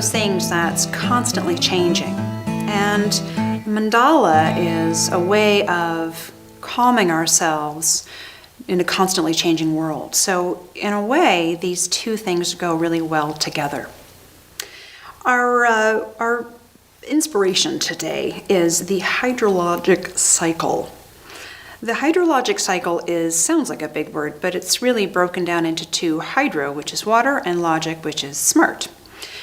those things that's constantly changing. And mandala is a way of calming ourselves in a constantly changing world. So in a way, these two things go really well together. Our inspiration today is the hydrologic cycle. The hydrologic cycle sounds like a big word, but it's really broken down into two: hydro, which is water, and logic, which is smart.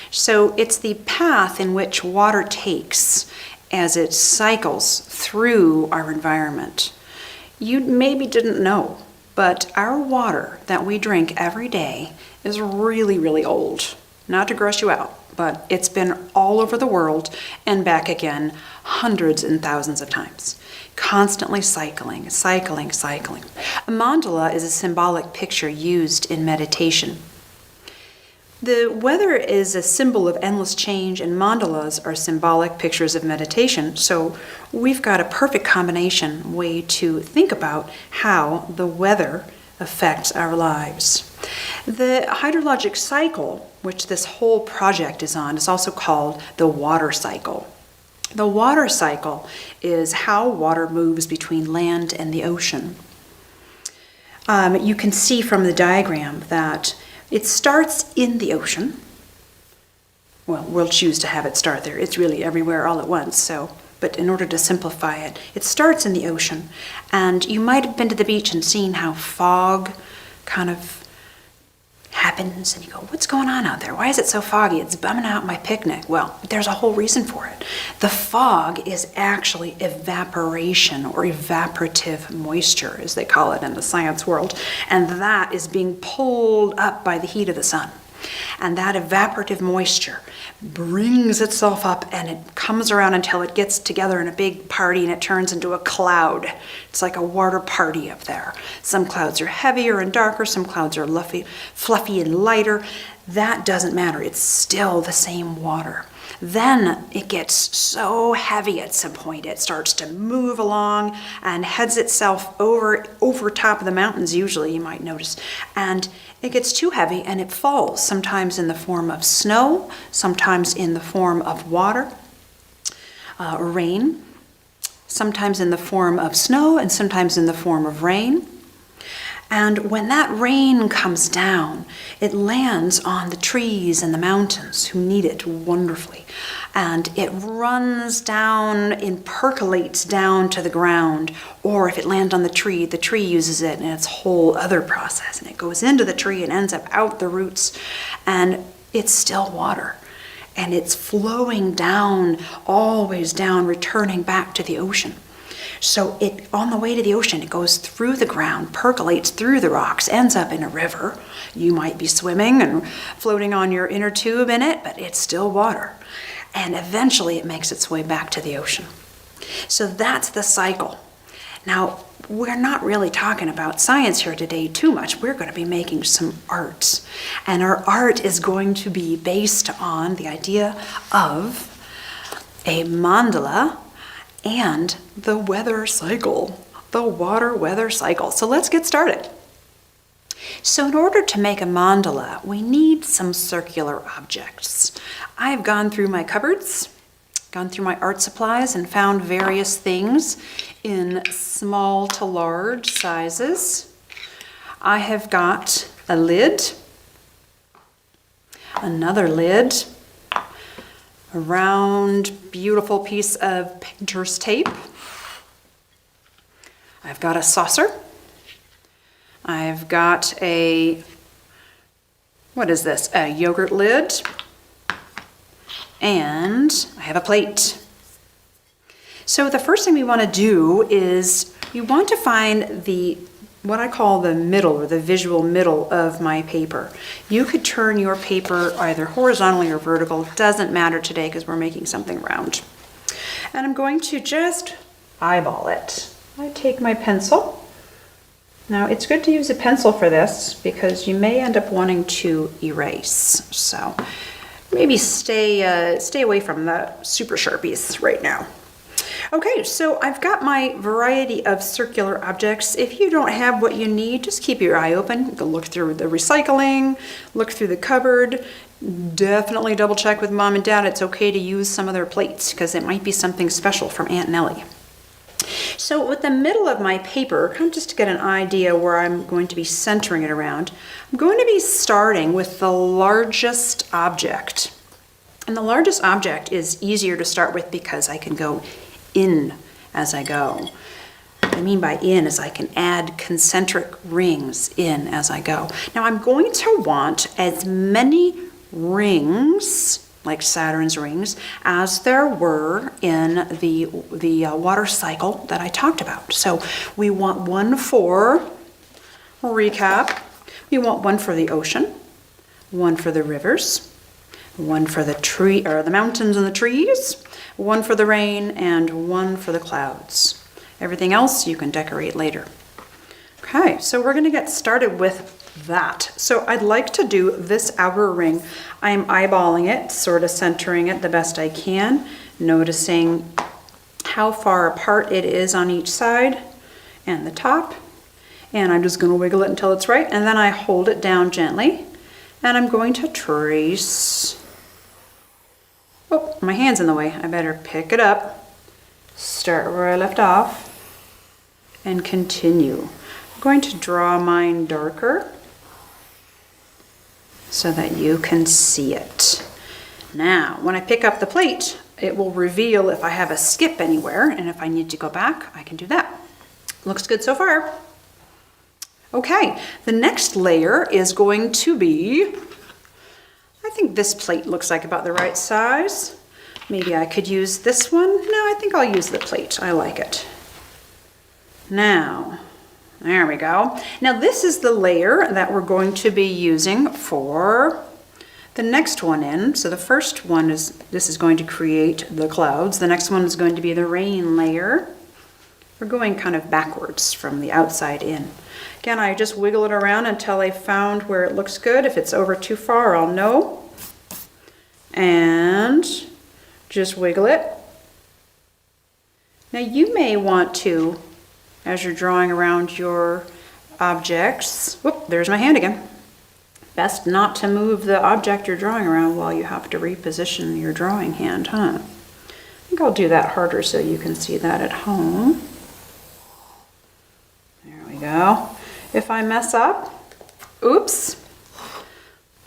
So it's the path in which water takes as it cycles through our environment. You maybe didn't know, but our water that we drink every day is really, really old. Not to gross you out, but it's been all over the world and back again hundreds and thousands of times. Constantly cycling, cycling, cycling. A mandala is a symbolic picture used in meditation. The weather is a symbol of endless change, and mandalas are symbolic pictures of meditation. So we've got a perfect combination way to think about how the weather affects our lives. The hydrologic cycle, which this whole project is on, is also called the water cycle. The water cycle is how water moves between land and the ocean. You can see from the diagram that it starts in the ocean. Well, we'll choose to have it start there. It's really everywhere all at once. But in order to simplify it, it starts in the ocean. And you might have been to the beach and seen how fog kind of happens, and you go, what's going on out there? Why is it so foggy? It's bumming out my picnic. Well, there's a whole reason for it. The fog is actually evaporation, or evaporative moisture, as they call it in the science world, and that is being pulled up by the heat of the sun. And that evaporative moisture brings itself up, and it comes around until it gets together in a big party, and it turns into a cloud. It's like a water party up there. Some clouds are heavier and darker, some clouds are fluffy and lighter. That doesn't matter. It's still the same water. Then it gets so heavy at some point, it starts to move along and heads itself over top of the mountains, usually, you might notice. And it gets too heavy and it falls, sometimes in the form of snow, sometimes in the form of water, rain, sometimes in the form of snow, and sometimes in the form of rain. And when that rain comes down, it lands on the trees and the mountains, who need it wonderfully. And it runs down and percolates down to the ground. Or if it lands on the tree uses it in its whole other process. And it goes into the tree and ends up out the roots. And it's still water. And it's flowing down, always down, returning back to the ocean. So on the way to the ocean, it goes through the ground, percolates through the rocks, ends up in a river. You might be swimming and floating on your inner tube in it, but it's still water. And eventually it makes its way back to the ocean. So that's the cycle. Now, we're not really talking about science here today too much. We're going to be making some arts. And our art is going to be based on the idea of a mandala and the weather cycle, the water weather cycle. So let's get started. So in order to make a mandala, we need some circular objects. I've gone through my cupboards, gone through my art supplies, and found various things in small to large sizes. I have got a lid, another lid, a round, beautiful piece of painter's tape. I've got a saucer. I've got what is this? A yogurt lid. And I have a plate. So the first thing we want to do is you want to find what I call the middle, or the visual middle of my paper. You could turn your paper either horizontally or vertical. It doesn't matter today because we're making something round. And I'm going to just eyeball it. I take my pencil. Now it's good to use a pencil for this because you may end up wanting to erase. So maybe stay away from the super Sharpies right now. Okay, so I've got my variety of circular objects. If you don't have what you need, just keep your eye open. Go look through the recycling, look through the cupboard. Definitely double check with mom and dad. It's okay to use some of their plates because it might be something special from Aunt Nellie. So with the middle of my paper, kind of just to get an idea where I'm going to be centering it around, I'm going to be starting with the largest object. And the largest object is easier to start with because I can go in as I go. What I mean by in is I can add concentric rings in as I go. Now I'm going to want as many rings, like Saturn's rings, as there were in the water cycle that I talked about. So we want one for, recap, we want one for the ocean, one for the rivers, one for the tree or the mountains and the trees, one for the rain, and one for the clouds. Everything else you can decorate later. Okay, so we're going to get started with that. So I'd like to do this outer ring. I'm eyeballing it, sort of centering it the best I can, noticing how far apart it is on each side and the top. And I'm just going to wiggle it until it's right, and then I hold it down gently, and I'm going to trace. Oh, my hand's in the way. I better pick it up, start where I left off, and continue. I'm going to draw mine darker so that you can see it. Now, when I pick up the plate, it will reveal if I have a skip anywhere, and if I need to go back, I can do that. Looks good so far. Okay, the next layer is going to be, I think this plate looks like about the right size. Maybe I could use this one. No, I think I'll use the plate. I like it. Now, there we go. Now this is the layer that we're going to be using for the next one in. So the first one is, this is going to create the clouds. The next one is going to be the rain layer. We're going kind of backwards from the outside in. Again, I just wiggle it around until I found where it looks good. If it's over too far, I'll know. And just wiggle it. Now you may want to, as you're drawing around your objects, whoop, there's my hand again. Best not to move the object you're drawing around while you have to reposition your drawing hand, huh? I think I'll do that harder so you can see that at home. There we go. If I mess up, oops,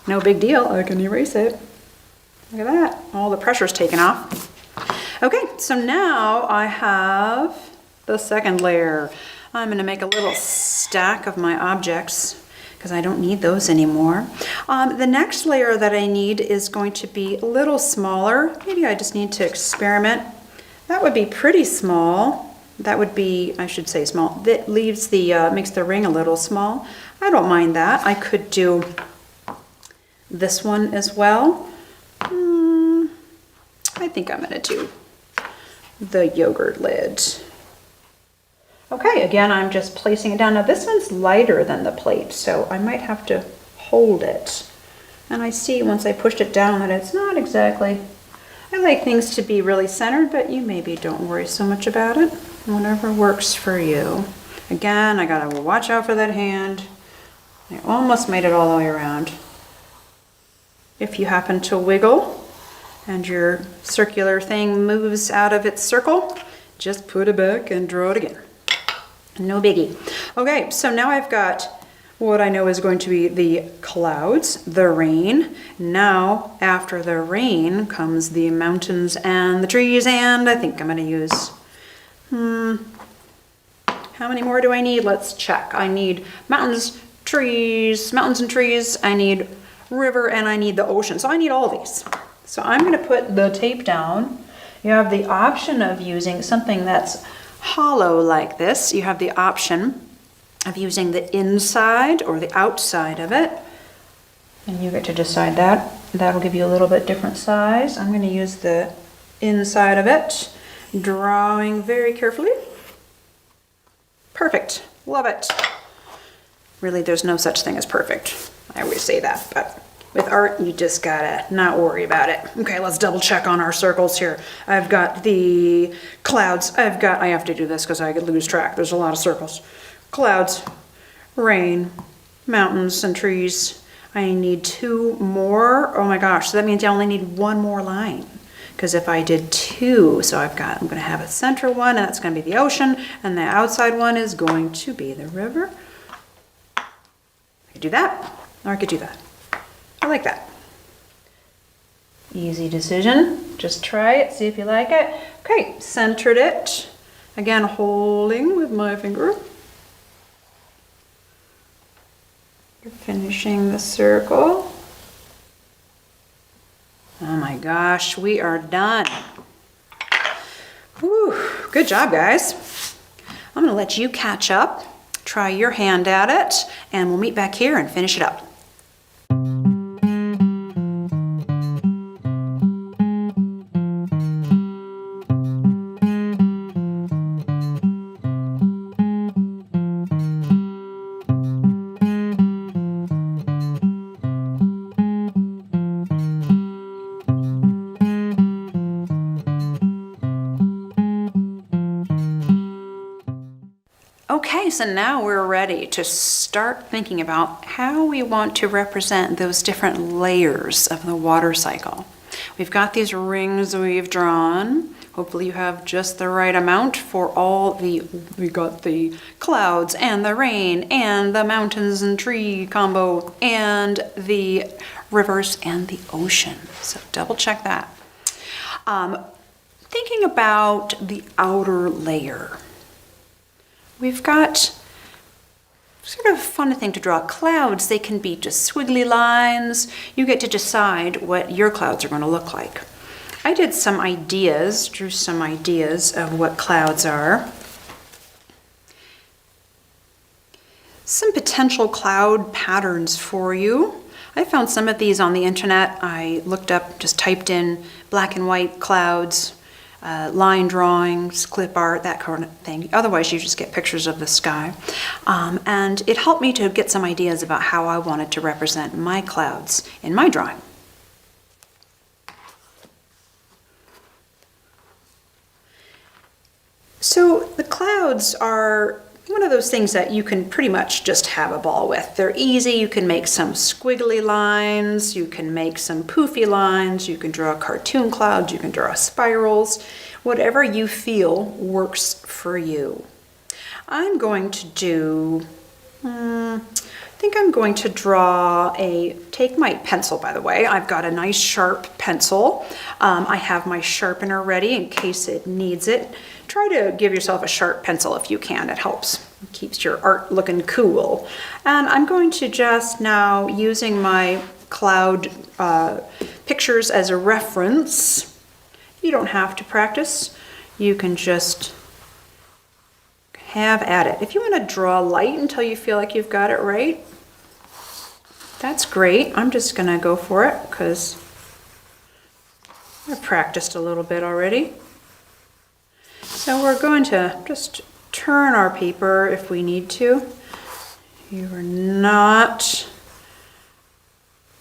no big deal, I can erase it. Look at that, all the pressure's taken off. Okay, so now I have the second layer. I'm going to make a little stack of my objects because I don't need those anymore. The next layer that I need is going to be a little smaller. Maybe I just need to experiment. That would be pretty small. That would be, I should say small. That leaves the, makes the ring a little small. I don't mind that. I could do this one as well. I think I'm going to do the yogurt lid. Okay, again, I'm just placing it down. Now this one's lighter than the plate, so I might have to hold it. And I see once I pushed it down that it's not exactly, I like things to be really centered, but you maybe don't worry so much about it. Whatever works for you. Again, I gotta watch out for that hand. I almost made it all the way around. If you happen to wiggle and your circular thing moves out of its circle, just put it back and draw it again. No biggie. Okay, so now I've got what I know is going to be the clouds, the rain. Now, after the rain comes the mountains and the trees, and I think I'm going to use, how many more do I need? Let's check. I need mountains and trees, I need river, and I need the ocean. So I need all these. So I'm going to put the tape down. You have the option of using something that's hollow like this. You have the option of using the inside or the outside of it, and you get to decide that. That'll give you a little bit different size. I'm going to use the inside of it, drawing very carefully. Perfect. Love it. Really, there's no such thing as perfect. I always say that, but With art, you just gotta not worry about it. Okay, let's double check on our circles here. I've got the clouds. I have to do this because I could lose track. There's a lot of circles. Clouds, rain, mountains, and trees. I need 2 more. Oh my gosh, so that means I only need 1 more line. Because if I did 2, so I'm gonna have a center one, and that's gonna be the ocean, and the outside one is going to be the river. I could do that, or I could do that. I like that. Easy decision. Just try it, see if you like it. Okay, centered it. Again, holding with my finger. You're finishing the circle. Oh my gosh, we are done. Whew, good job, guys. I'm gonna let you catch up, try your hand at it, and we'll meet back here and finish it up. Okay, so now we're ready to start thinking about how we want to represent those different layers of the water cycle. We've got these rings we've drawn. Hopefully you have just the right amount for we got the clouds and the rain and the mountains and tree combo and the rivers and the ocean. So double check that. Thinking about the outer layer. We've got sort of a fun thing to draw. Clouds, they can be just squiggly lines. You get to decide what your clouds are going to look like. I did some ideas, drew some ideas of what clouds are. Some potential cloud patterns for you. I found some of these on the internet. I looked up, just typed in black and white clouds. Line drawings, clip art, that kind of thing. Otherwise, you just get pictures of the sky. And it helped me to get some ideas about how I wanted to represent my clouds in my drawing. So the clouds are one of those things that you can pretty much just have a ball with. They're easy. You can make some squiggly lines. You can make some poofy lines. You can draw cartoon clouds. You can draw spirals. Whatever you feel works for you. I'm going to do, I think I'm going to draw take my pencil, by the way. I've got a nice sharp pencil. I have my sharpener ready in case it needs it. Try to give yourself a sharp pencil if you can. It helps. It keeps your art looking cool. And I'm going to just now, using my cloud pictures as a reference. You don't have to practice. You can just have at it. If you want to draw light until you feel like you've got it right, that's great. I'm just going to go for it because I've practiced a little bit already. So we're going to just turn our paper if we need to. You are not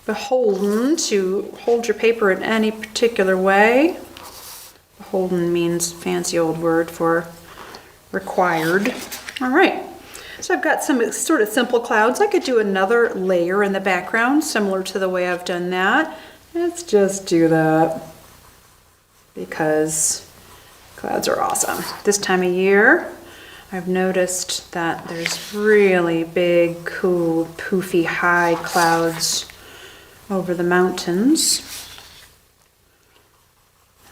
beholden to hold your paper in any particular way. Beholden means fancy old word for required. All right, so I've got some sort of simple clouds. I could do another layer in the background similar to the way I've done that. Let's just do that because clouds are awesome. This time of year, I've noticed that there's really big, cool, poofy, high clouds over the mountains.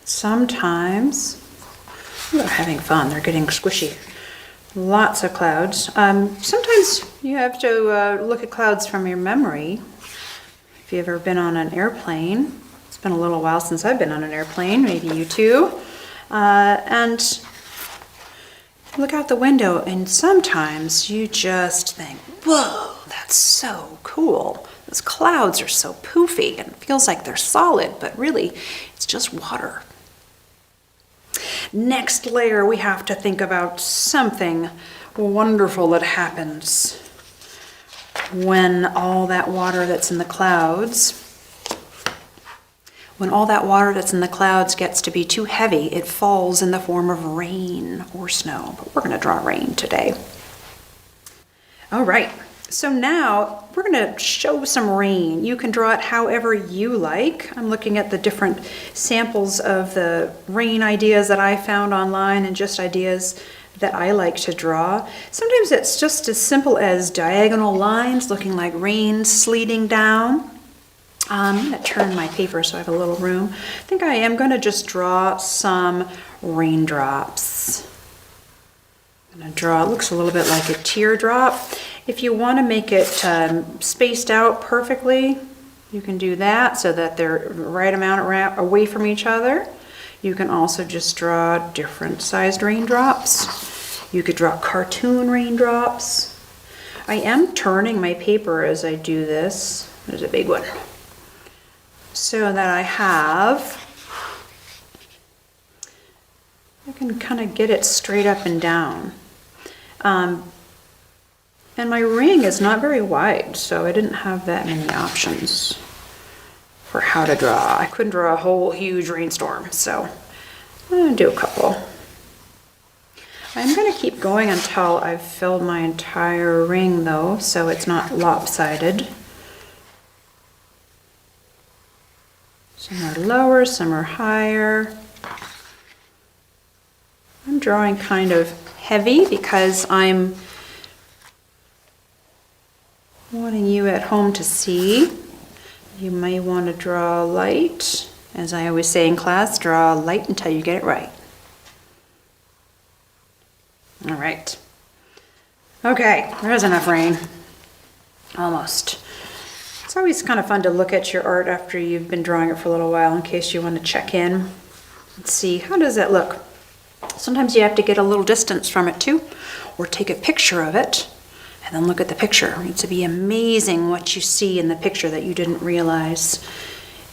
Sometimes, they're having fun, they're getting squishy. Lots of clouds. Sometimes you have to look at clouds from your memory. If you've ever been on an airplane, it's been a little while since I've been on an airplane, maybe you too. And look out the window and sometimes you just think, whoa, that's so cool. Those clouds are so poofy and it feels like they're solid, but really it's just water. Next layer, we have to think about something wonderful that happens when all that water that's in the clouds When all that water that's in the clouds gets to be too heavy, it falls in the form of rain or snow. But we're going to draw rain today. All right, so now we're going to show some rain. You can draw it however you like. I'm looking at the different samples of the rain ideas that I found online and just ideas that I like to draw. Sometimes it's just as simple as diagonal lines looking like rain sleeting down. I'm going to turn my paper so I have a little room. I think I am going to just draw some raindrops. I'm going to draw, it looks a little bit like a teardrop. If you want to make it spaced out perfectly, you can do that so that they're the right amount away from each other. You can also just draw different sized raindrops. You could draw cartoon raindrops. I am turning my paper as I do this. There's a big one. So that I can kind of get it straight up and down. And my ring is not very wide, so I didn't have that many options for how to draw. I couldn't draw a whole huge rainstorm, so I'm going to do a couple. I'm going to keep going until I've filled my entire ring though, so it's not lopsided. Some are lower, some are higher. I'm drawing kind of heavy because I'm wanting you at home to see. You may want to draw light. As I always say in class, draw light until you get it right. All right. Okay, there's enough rain. Almost. It's always kind of fun to look at your art after you've been drawing it for a little while in case you want to check in and see how does that look. Sometimes you have to get a little distance from it too, or take a picture of it and then look at the picture. It needs to be amazing what you see in the picture that you didn't realize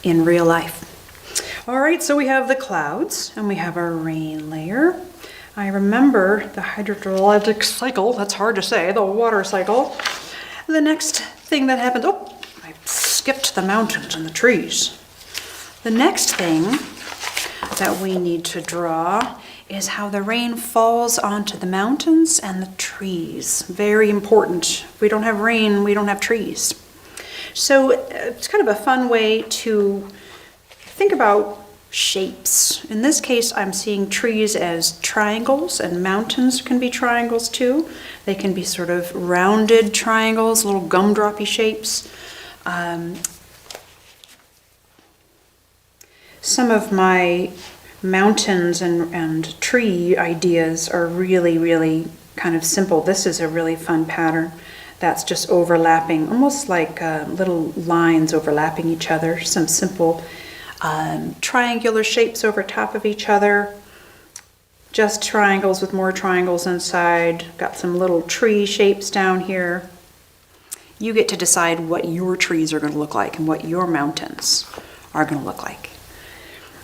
in real life. All right, so we have the clouds and we have our rain layer. I remember the hydrologic cycle, that's hard to say, the water cycle. The next thing that happened, oh, I skipped the mountains and the trees. The next thing that we need to draw is how the rain falls onto the mountains and the trees. Very important. If we don't have rain, we don't have trees. So it's kind of a fun way to think about shapes. In this case, I'm seeing trees as triangles, and mountains can be triangles too. They can be sort of rounded triangles, little gumdroppy shapes. Some of my mountains and tree ideas are really, really kind of simple. This is a really fun pattern that's just overlapping, almost like little lines overlapping each other. Some simple triangular shapes over top of each other. Just triangles with more triangles inside. Got some little tree shapes down here. You get to decide what your trees are going to look like and what your mountains are going to look like.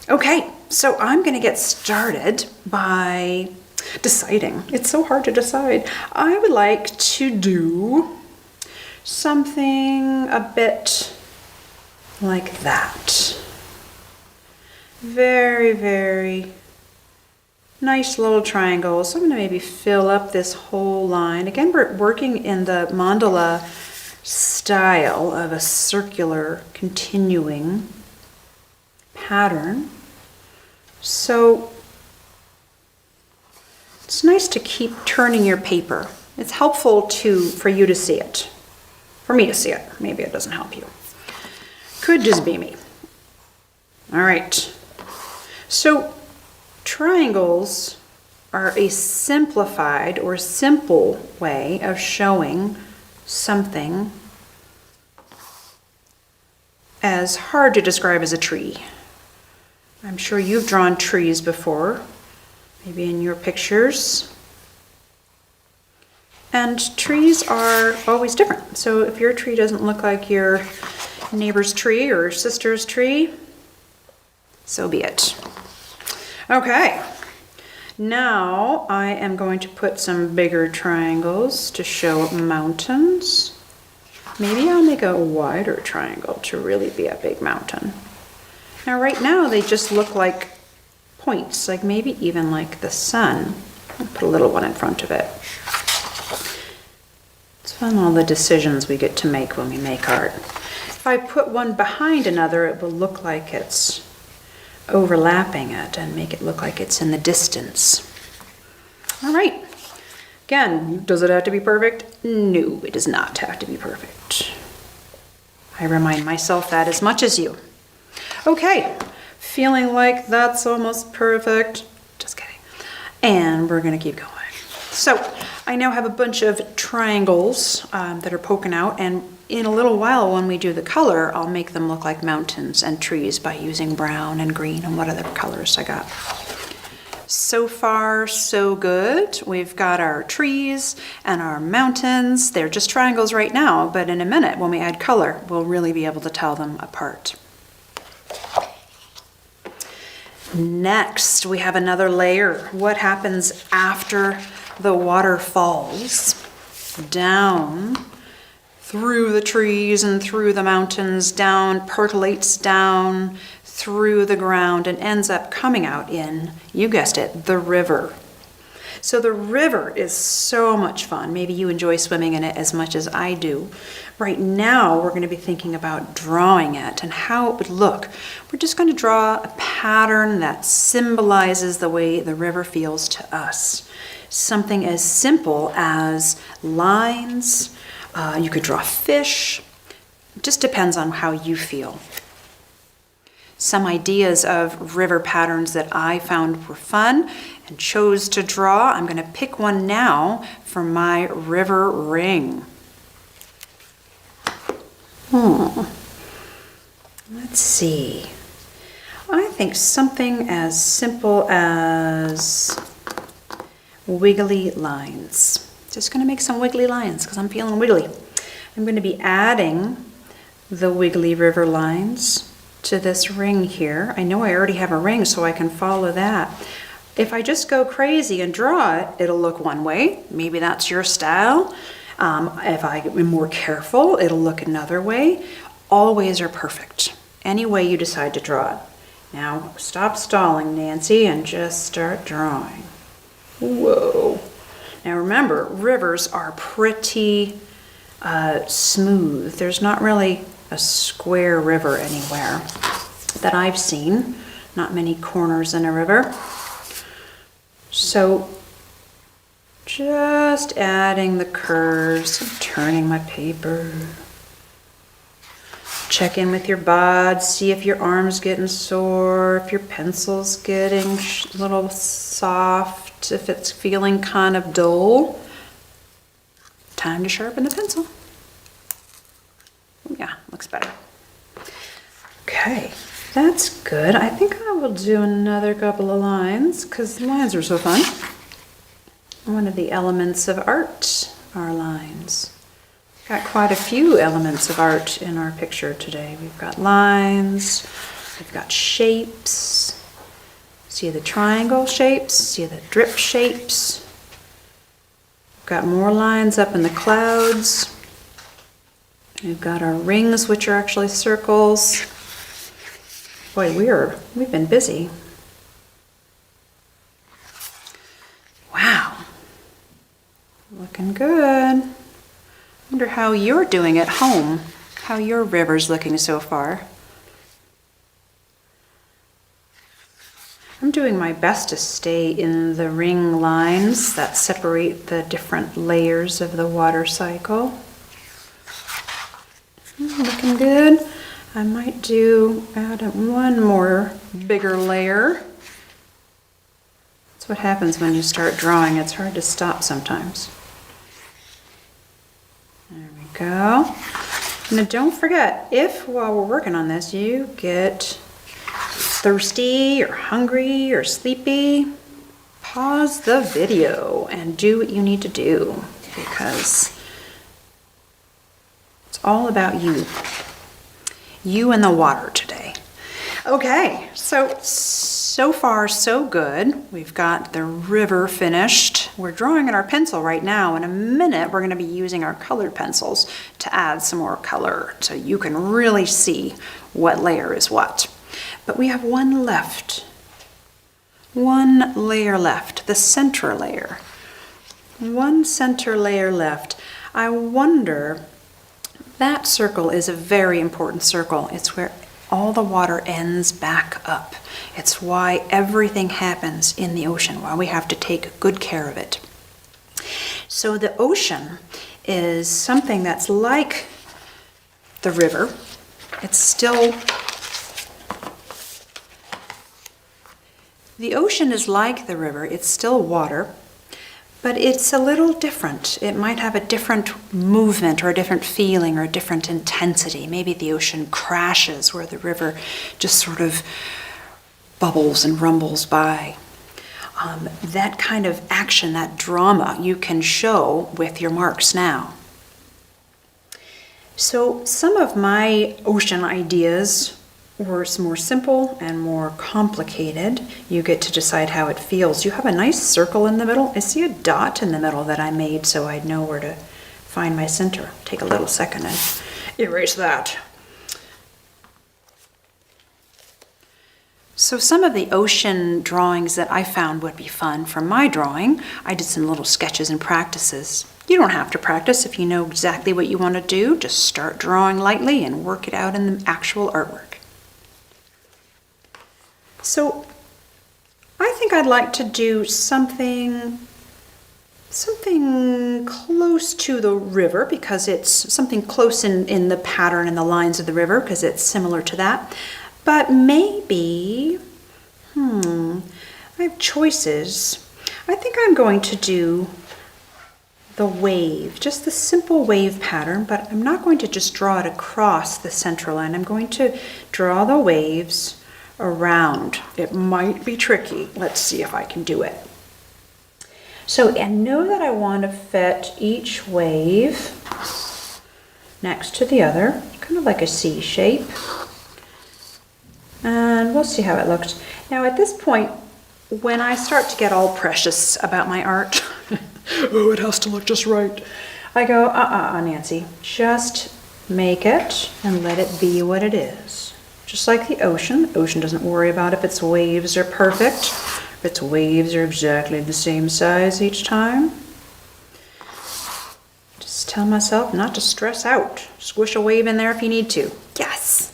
Okay, so I'm going to get started by deciding. It's so hard to decide. I would like to do something a bit like that. Very, very nice little triangle. So I'm going to maybe fill up this whole line. Again, we're working in the mandala style of a circular continuing pattern. So it's nice to keep turning your paper. It's helpful for you to see it. For me to see it. Maybe it doesn't help you. Could just be me. All right. So triangles are a simplified or simple way of showing something as hard to describe as a tree. I'm sure you've drawn trees before, maybe in your pictures. And trees are always different. So if your tree doesn't look like your neighbor's tree or sister's tree, so be it. Okay, now I am going to put some bigger triangles to show Maybe I'll make a wider triangle to really be a big mountain. Now right now they just look like points, like maybe even like the sun. I'll put a little one in front of it. It's fun, all the decisions we get to make when we make art. If I put one behind another, it will look like it's overlapping it and make it look like it's in the distance. All right. Again, does it have to be perfect? No, it does not have to be perfect. I remind myself that as much as you. Okay, feeling like that's almost perfect. Just kidding. And we're gonna keep going. So I now have a bunch of triangles that are poking out, and in a little while when we do the color, I'll make them look like mountains and trees by using brown and green and what other colors I got. So far, so good. We've got our trees and our mountains. They're just triangles right now, but in a minute when we add color, we'll really be able to tell them apart. Next, we have another layer. What happens after the water falls down through the trees and through the mountains, down, percolates down through the ground and ends up coming out in, you guessed it, the river. So the river is so much fun. Maybe you enjoy swimming in it as much as I do. Right now, we're going to be thinking about drawing it and how it would look. We're just going to draw a pattern that symbolizes the way the river feels to us. Something as simple as lines. You could draw fish. It just depends on how you feel. Some ideas of river patterns that I found were fun and chose to draw. I'm going to pick one now for my river ring. Let's see. I think something as simple as wiggly lines. Just going to make some wiggly lines because I'm feeling wiggly. I'm going to be adding the wiggly river lines to this ring here. I know I already have a ring, so I can follow that. If I just go crazy and draw it, it'll look one way. Maybe that's your style. If I am more careful, it'll look another way. All ways are perfect. Any way you decide to draw it. Now, stop stalling, Nancy, and just start drawing. Whoa. Now remember, rivers are pretty smooth. There's not really a square river anywhere that I've seen. Not many corners in a river. So just adding the curves and turning my paper. Check in with your bod, see if your arm's getting sore, if your pencil's getting a little soft, if it's feeling kind of dull. Time to sharpen the pencil. Yeah, looks better. Okay, that's good. I think I will do another couple of lines because the lines are so fun. One of the elements of art are lines. Got quite a few elements of art in our picture today. We've got lines, we've got shapes. See the triangle shapes, see the drip shapes. We've got more lines up in the clouds. We've got our rings, which are actually circles. Boy, we've been busy. Wow, looking good. Wonder how you're doing at home, how your river's looking so far. I'm doing my best to stay in the ring lines that separate the different layers of the water cycle. Looking good. I might add one more bigger layer. That's what happens when you start drawing. It's hard to stop sometimes. There we go. Now don't forget, if while we're working on this you get thirsty or hungry or sleepy, pause the video and do what you need to do because it's all about you. You and the water today. Okay, so far so good. We've got the river finished. We're drawing in our pencil right now. In a minute, we're going to be using our colored pencils to add some more color so you can really see what layer is what. but we have one left. One layer left, the center layer. One center layer left. I wonder, that circle is a very important circle. It's where all the water ends back up. It's why everything happens in the ocean, why we have to take good care of it. So the ocean is something that's like the river. It's still, the ocean is like the river. It's still water, but it's a little different. It might have a different movement or a different feeling or a different intensity. Maybe the ocean crashes where the river just sort of bubbles and rumbles by. That kind of action, that drama, you can show with your marks now. So some of my ocean ideas were more simple and more complicated. You get to decide how it feels. You have a nice circle in the middle. I see a dot in the middle that I made so I'd know where to find my center. Take a little second and erase that. So some of the ocean drawings that I found would be fun for my drawing. I did some little sketches and practices. You don't have to practice if you know exactly what you want to do. Just start drawing lightly and work it out in the actual artwork. So I think I'd like to do something close to the river, because it's something close in the pattern and the lines of the river, because it's similar to that. But maybe, I have choices. I think I'm going to do the wave, just the simple wave pattern, but I'm not going to just draw it across the center line. I'm going to draw the waves around. It might be tricky. Let's see if I can do it. So I know that I want to fit each wave next to the other, kind of like a C shape. And we'll see how it looks. Now at this point, when I start to get all precious about my art, oh, it has to look just right, I go, Nancy, just make it and let it be what it is. Just like the ocean. The ocean doesn't worry about if its waves are perfect, if its waves are exactly the same size each time. Just tell myself not to stress out. Squish a wave in there if you need to. Yes!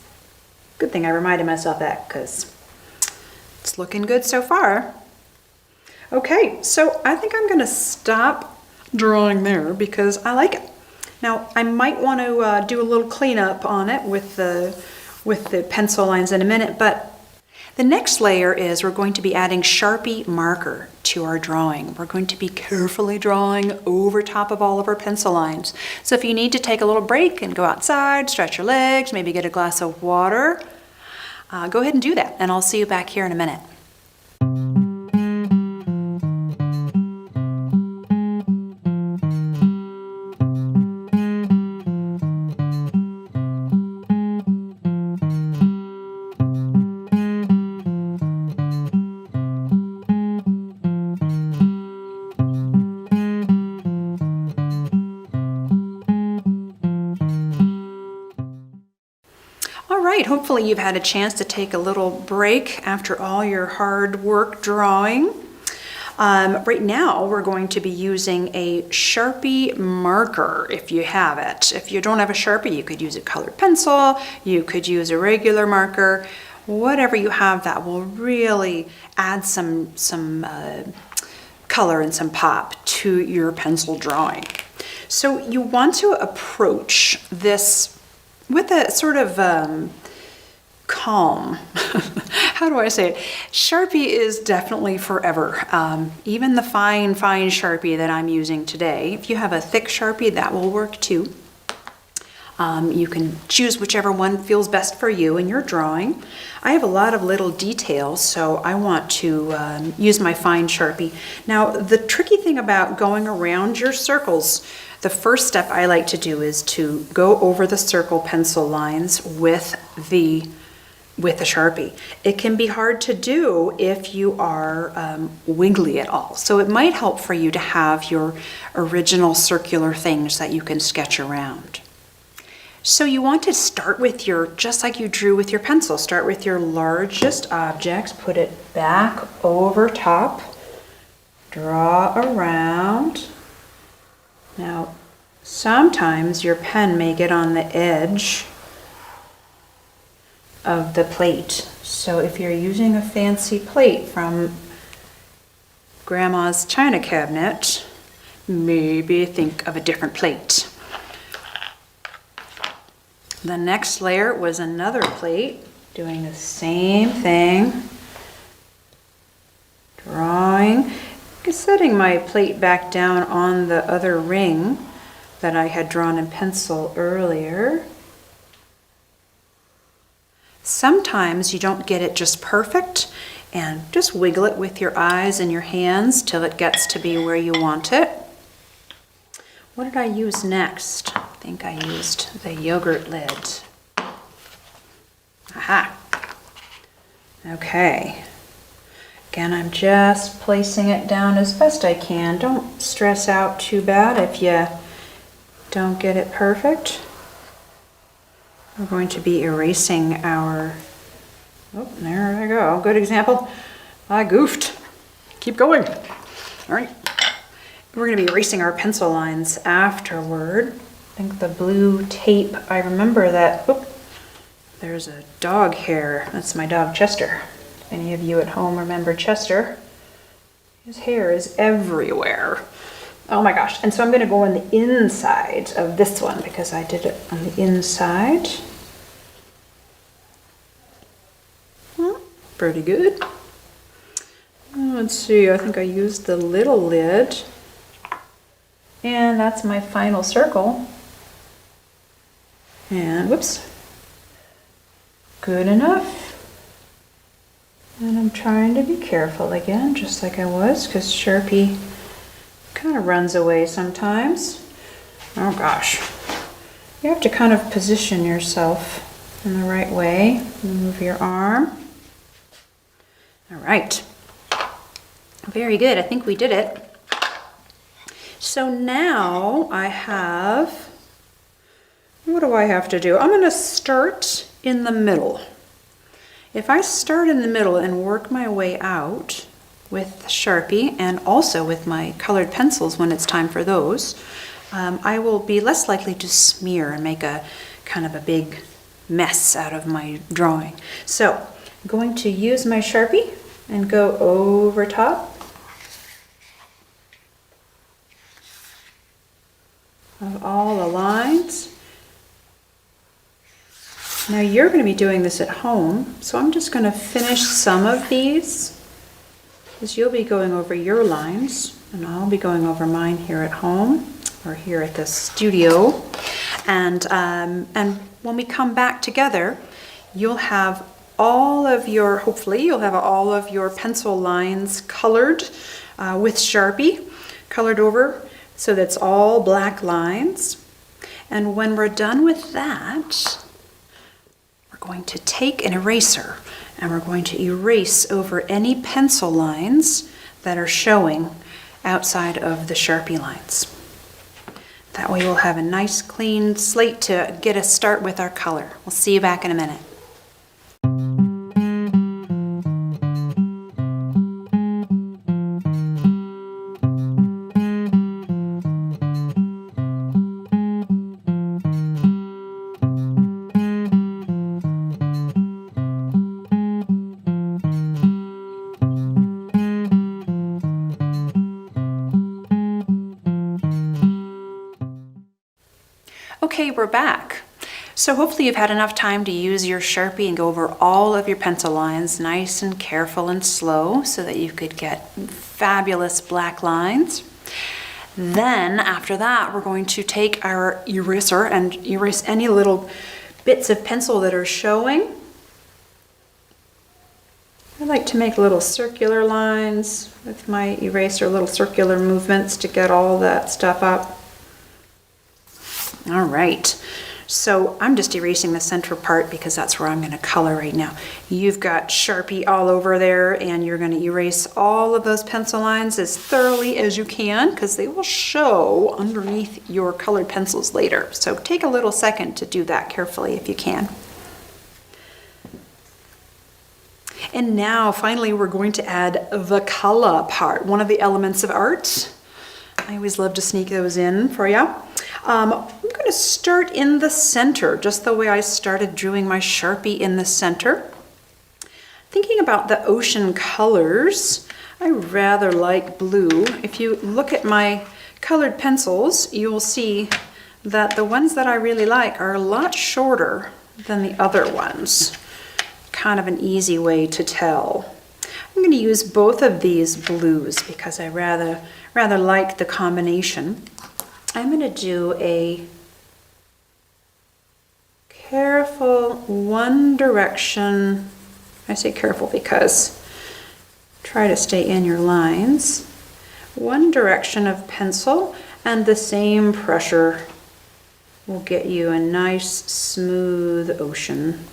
Good thing I reminded myself that, because it's looking good so far. Okay, so I think I'm going to stop drawing there because I like it. Now, I might want to do a little cleanup on it with the pencil lines in a minute, but the next layer is we're going to be adding Sharpie marker to our drawing. We're going to be carefully drawing over top of all of our pencil lines. So if you need to take a little break and go outside, stretch your legs, maybe get a glass of water, go ahead and do that, and I'll see you back here in a minute. Hopefully you've had a chance to take a little break after all your hard work drawing. Right now we're going to be using a Sharpie marker if you have it. If you don't have a Sharpie, you could use a colored pencil, you could use a regular marker, whatever you have that will really add some color and some pop to your pencil drawing. So you want to approach this with a sort of calm. How do I say it? Sharpie is definitely forever. Even the fine Sharpie that I'm using today, if you have a thick Sharpie, that will work too. You can choose whichever one feels best for you in your drawing. I have a lot of little details, so I want to use my fine Sharpie. Now, the tricky thing about going around your circles, the first step I like to do is to go over the circle pencil lines with the Sharpie. It can be hard to do if you are wiggly at all. So it might help for you to have your original circular things that you can sketch around. So you want to start with just like you drew with your pencil, start with your largest objects, put it back over top, draw around. Now, sometimes your pen may get on the edge of the plate. So if you're using a fancy plate from Grandma's china cabinet, maybe think of a different plate. The next layer was another plate, doing the same thing. Drawing, setting my plate back down on the other ring that I had drawn in pencil earlier. Sometimes you don't get it just perfect, and just wiggle it with your eyes and your hands till it gets to be where you want it. What did I use next? I think I used the yogurt lid. Aha. Okay. Again, I'm just placing it down as best I can. Don't stress out too bad if you don't get it perfect. We're going to be erasing our, oh, there I go. Good example. I goofed. Keep going. All right. We're going to be erasing our pencil lines afterward. I think the blue tape, I remember that, oop, there's a dog hair. That's my dog Chester. If any of you at home remember Chester, his hair is everywhere. Oh my gosh. And so I'm going to go on the inside of this one because I did it on the inside. Pretty good. Let's see, I think I used the little lid. And that's my final circle. And whoops. Good enough. And I'm trying to be careful again, just like I was, because Sharpie kind of runs away sometimes. Oh gosh. You have to kind of position yourself in the right way. Move your arm. All right. Very good. I think we did it. So now I have, what do I have to do? I'm going to start in the middle. If I start in the middle and work my way out with Sharpie and also with my colored pencils when it's time for those, I will be less likely to smear and make a kind of a big mess out of my drawing. So I'm going to use my Sharpie and go over top of all the lines. Now you're going to be doing this at home, so I'm just going to finish some of these because you'll be going over your lines and I'll be going over mine here at home or here at the studio. And when we come back together, you'll have hopefully you'll have all of your pencil lines colored with Sharpie, colored over, so that's all black lines. And when we're done with that, we're going to take an eraser and we're going to erase over any pencil lines that are showing outside of the Sharpie lines. That way we'll have a nice clean slate to get us start with our color. We'll see you back in a minute. Okay, we're back. So hopefully you've had enough time to use your Sharpie and go over all of your pencil lines nice and careful and slow so that you could get fabulous black lines. Then after that, we're going to take our eraser and erase any little bits of pencil that are showing. I like to make little circular lines with my eraser, little circular movements to get all that stuff up. All right, So I'm just erasing the center part because that's where I'm going to color right now. You've got Sharpie all over there, and you're going to erase all of those pencil lines as thoroughly as you can because they will show underneath your colored pencils later. So take a little second to do that carefully if you can. And now finally we're going to add the color part, one of the elements of art. I always love to sneak those in for you. I'm going to start in the center, just the way I started drawing my Sharpie in the center. Thinking about the ocean colors, I rather like blue. If you look at my colored pencils, you will see that the ones that I really like are a lot shorter than the other ones. Kind of an easy way to tell. I'm going to use both of these blues because I rather like the combination. I'm going to do a careful one direction. I say careful because try to stay in your lines. One direction of pencil, and the same pressure will get you a nice smooth ocean.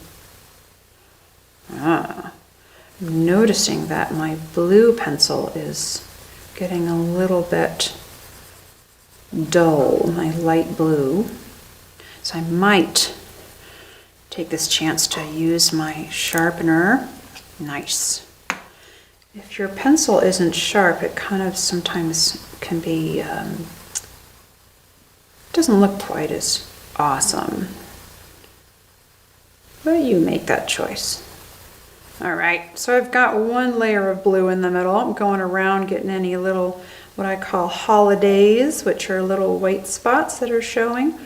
I'm noticing that my blue pencil is getting a little bit dull, my light blue. So I might take this chance to use my sharpener. Nice. If your pencil isn't sharp, it kind of sometimes can be, doesn't look quite as awesome. But you make that choice. All right, so I've got one layer of blue in the middle. I'm going around getting any little, what I call holidays, which are little white spots that are showing.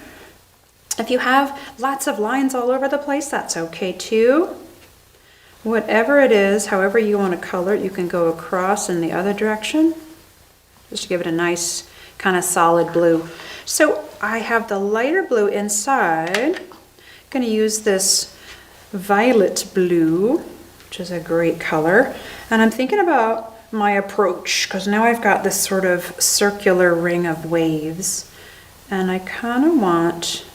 If you have lots of lines all over the place, that's okay too. Whatever it is, however you want to color it, you can go across in the other direction, just to give it a nice kind of solid blue. So I have the lighter blue inside. I'm going to use this violet blue, which is a great color. And I'm thinking about my approach, because now I've got this sort of circular ring of waves. And I kind of want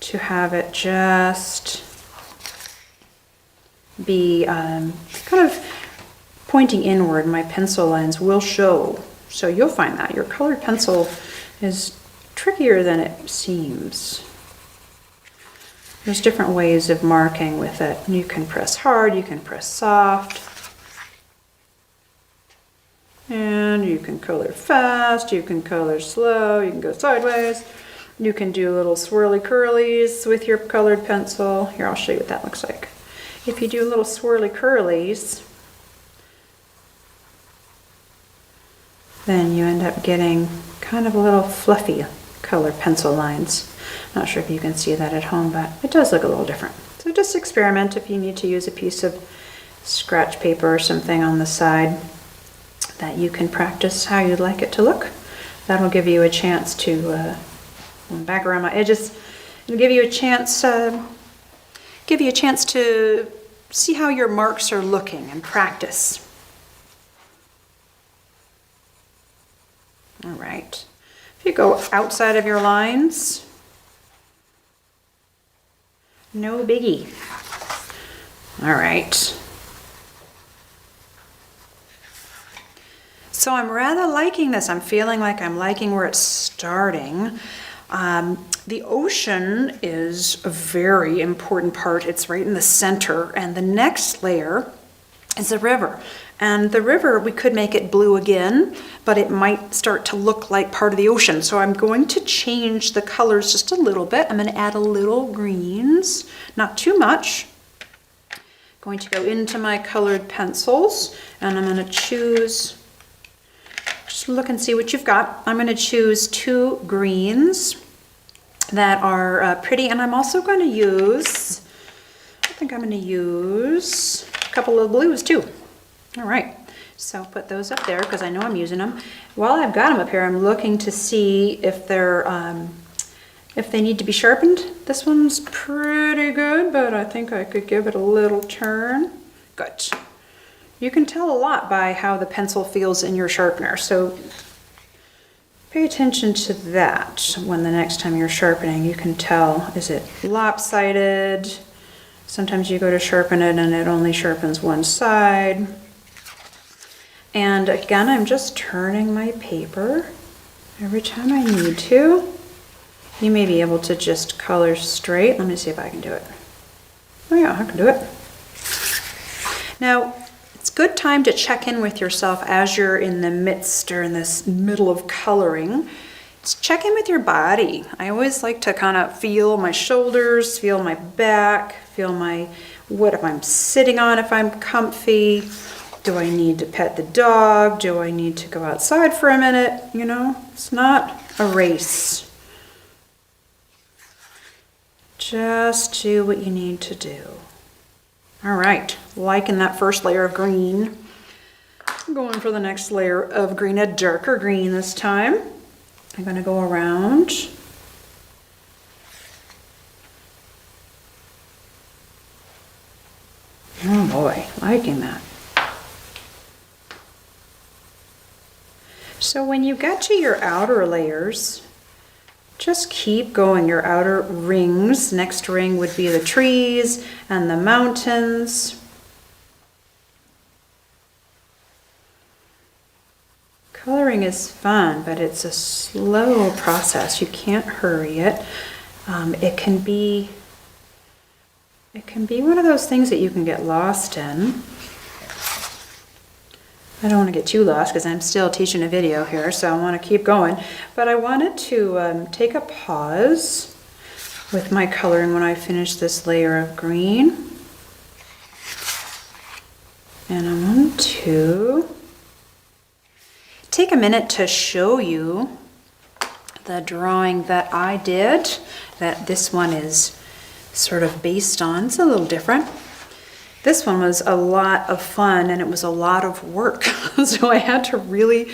to have it just be kind of pointing inward. My pencil lines will show. So you'll find that your colored pencil is trickier than it seems. There's different ways of marking with it. You can press hard, you can press soft. And you can color fast, you can color slow, you can go sideways. You can do little swirly curlies with your colored pencil. Here, I'll show you what that looks like. If you do little swirly curlies, then you end up getting kind of a little fluffy colored pencil lines. Not sure if you can see that at home, but it does look a little different. So just experiment if you need to use a piece of scratch paper or something on the side that you can practice how you'd like it to look. That'll give you a chance to, back around my edges, and give you a chance to see how your marks are looking and practice. All right. If you go outside of your lines, no biggie. All right. So I'm rather liking this. I'm feeling like I'm liking where it's starting. The ocean is a very important part. It's right in the center. And the next layer is the river. And the river, we could make it blue again, but it might start to look like part of the ocean. So I'm going to change the colors just a little bit. I'm going to add a little greens, not too much. Going to go into my colored pencils, and I'm going to choose, just look and see what you've got. I'm going to choose 2 greens that are pretty, and I'm also going to use, I think I'm going to use a couple of blues too. All right, so put those up there because I know I'm using them. While I've got them up here, I'm looking to see if they're, if they need to be sharpened. This one's pretty good, but I think I could give it a little turn. Good. You can tell a lot by how the pencil feels in your sharpener, so pay attention to that when the next time you're sharpening. You can tell, is it lopsided? Sometimes you go to sharpen it and it only sharpens one side. And again, I'm just turning my paper every time I need to. You may be able to just color straight. Let me see if I can do it. Oh yeah, I can do it. Now, it's a good time to check in with yourself as you're in the midst or in this middle of coloring. Just check in with your body. I always like to kind of feel my shoulders, feel my back, feel what if I'm sitting on, if I'm comfy. Do I need to pet the dog? Do I need to go outside for a minute? You know, it's not a race. Just do what you need to do. All right, liking that first layer of green. I'm going for the next layer of green, a darker green this time. I'm going to go around. Oh boy, liking that. So when you get to your outer layers, just keep going. Your outer rings. Next ring would be the trees and the mountains. Coloring is fun, but it's a slow process. You can't hurry it. It can be one of those things that you can get lost in. I don't want to get too lost because I'm still teaching a video here, so I want to keep going. But I wanted to take a pause with my coloring when I finish this layer of green. And I want to take a minute to show you the drawing that I did, that this one is sort of based on. It's a little different. This one was a lot of fun and it was a lot of work. So I had to really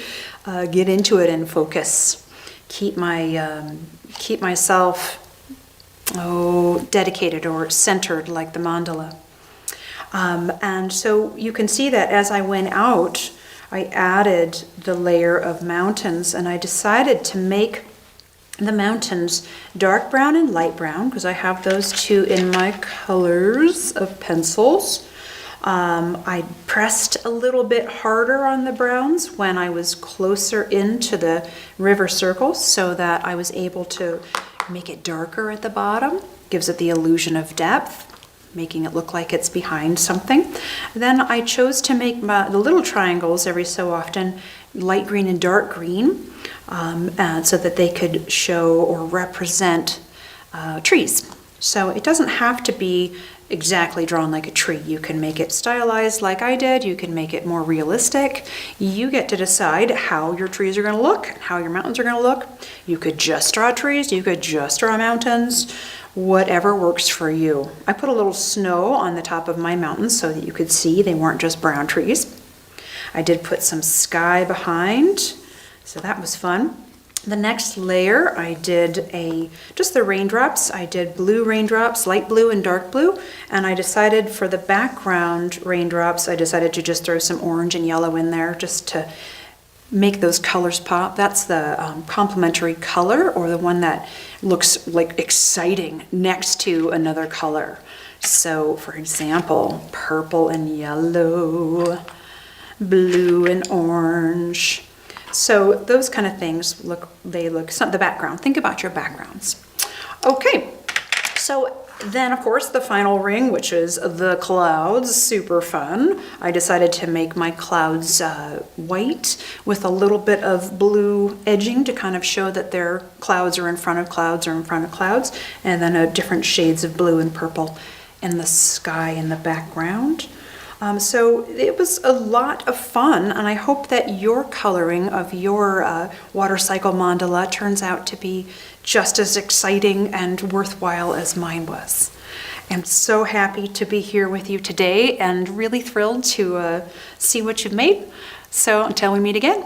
get into it and focus. Keep myself dedicated or centered like the mandala. And so you can see that as I went out, I added the layer of mountains, and I decided to make the mountains dark brown and light brown because I have those two in my colors of pencils. I pressed a little bit harder on the browns when I was closer into the river circles so that I was able to make it darker at the bottom. Gives it the illusion of depth, making it look like it's behind something. Then I chose to make the little triangles every so often light green and dark green so that they could show or represent trees. So it doesn't have to be exactly drawn like a tree. You can make it stylized like I did. You can make it more realistic. You get to decide how your trees are going to look, how your mountains are going to look. You could just draw trees. You could just draw mountains. Whatever works for you. I put a little snow on the top of my mountains so that you could see they weren't just brown trees. I did put some sky behind, so that was fun. The next layer, I did just the raindrops. I did blue raindrops, light blue and dark blue, and I decided for the background raindrops, I decided to just throw some orange and yellow in there just to make those colors pop. That's the complementary color, or the one that looks like exciting next to another color. So for example, purple and yellow, blue and orange. So those kind of things the background. Think about your backgrounds. Okay, so then of course the final ring, which is the clouds, super fun. I decided to make my clouds white with a little bit of blue edging to kind of show that their clouds are in front of clouds or in front of clouds, and then different shades of blue and purple in the sky in the background. So it was a lot of fun, and I hope that your coloring of your water cycle mandala turns out to be just as exciting and worthwhile as mine was. I'm so happy to be here with you today and really thrilled to see what you've made. So until we meet again,